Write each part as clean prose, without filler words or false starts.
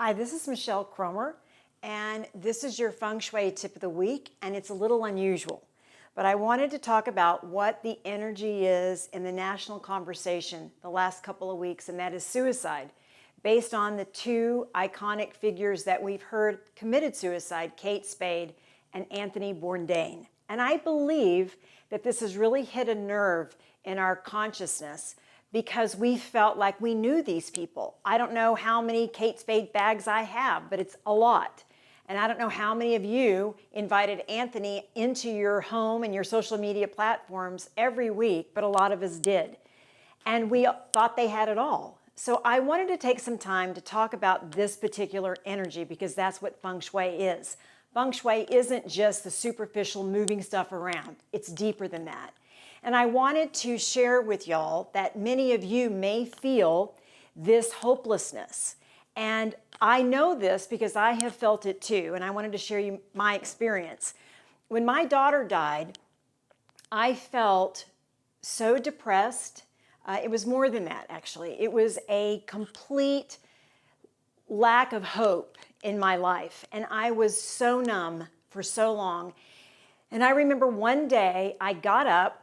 Hi, this is Michelle Cromer, and this is your Feng Shui tip of the week, and it's a little unusual. But I wanted to talk about what the energy is in the national conversation the last couple of weeks, and that is suicide, based on the two iconic figures that we've heard committed suicide, Kate Spade and Anthony Bourdain. And I believe that this has really hit a nerve in our consciousness because we felt like we knew these people. I don't know how many Kate Spade bags I have, but it's a lot. And I don't know how many of you invited Anthony into your home and your social media platforms every week, but a lot of us did. And we thought they had it all. So I wanted to take some time to talk about this particular energy because that's what Feng Shui is. Feng Shui isn't just the superficial moving stuff around. It's deeper than that. And I wanted to share with y'all that many of you may feel this hopelessness. And I know this because I have felt it too, and I wanted to share you my experience. When my daughter died, I felt so depressed. It was more than that, actually. It was a complete lack of hope in my life, and I was so numb for so long. And I remember one day I got up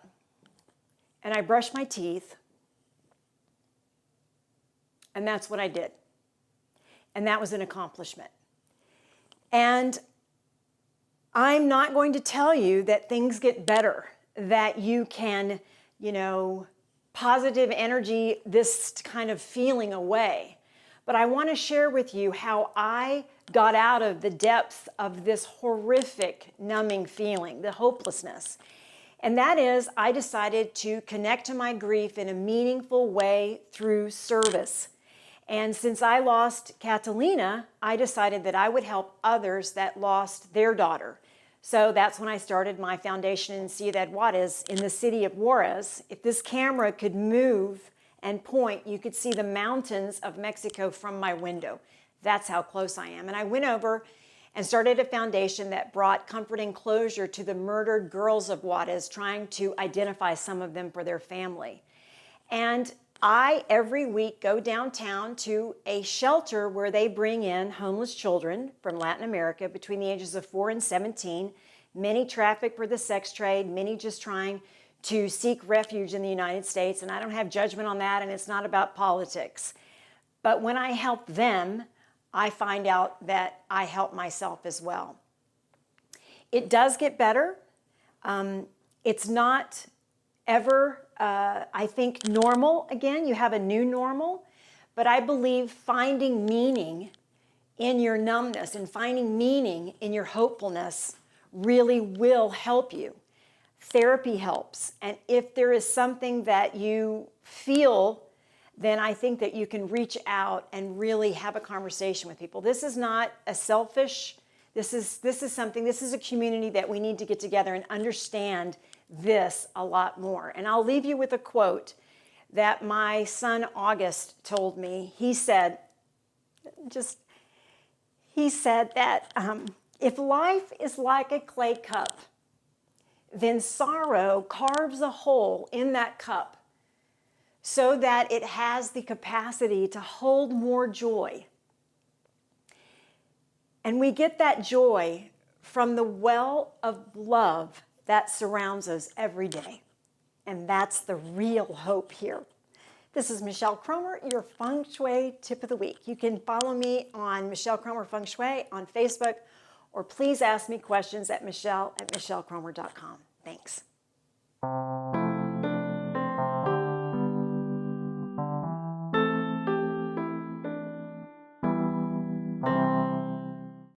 and I brushed my teeth, and that's what I did. And that was an accomplishment. And I'm not going to tell you that things get better, that you can, positive energy, this kind of feeling away. But I want to share with you how I got out of the depths of this horrific numbing feeling, the hopelessness. And that is, I decided to connect to my grief in a meaningful way through service. And since I lost Catalina, I decided that I would help others that lost their daughter. So that's when I started my foundation in Ciudad Juarez in the city of Juarez. If this camera could move and point, you could see the mountains of Mexico from my window. That's how close I am. And I went over and started a foundation that brought comfort and closure to the murdered girls of Juarez, trying to identify some of them for their family. And I, every week, go downtown to a shelter where they bring in homeless children from Latin America between the ages of 4 and 17, many trafficked for the sex trade, many just trying to seek refuge in the United States. And I don't have judgment on that, and it's not about politics. But when I help them, I find out that I help myself as well. It does get better. It's not ever, I think, normal again. You have a new normal. But I believe finding meaning in your numbness and finding meaning in your hopefulness really will help you. Therapy helps. And if there is something that you feel, then I think that you can reach out and really have a conversation with people. This is not a selfish, this is a community that we need to get together and understand this a lot more. And I'll leave you with a quote that my son August told me. He said that if life is like a clay cup, then sorrow carves a hole in that cup so that it has the capacity to hold more joy. And we get that joy from the well of love that surrounds us every day. And that's the real hope here. This is Michelle Cromer, your Feng Shui tip of the week. You can follow me on Michelle Cromer Feng Shui on Facebook, or please ask me questions at michelle@michellekromer.com. Thanks.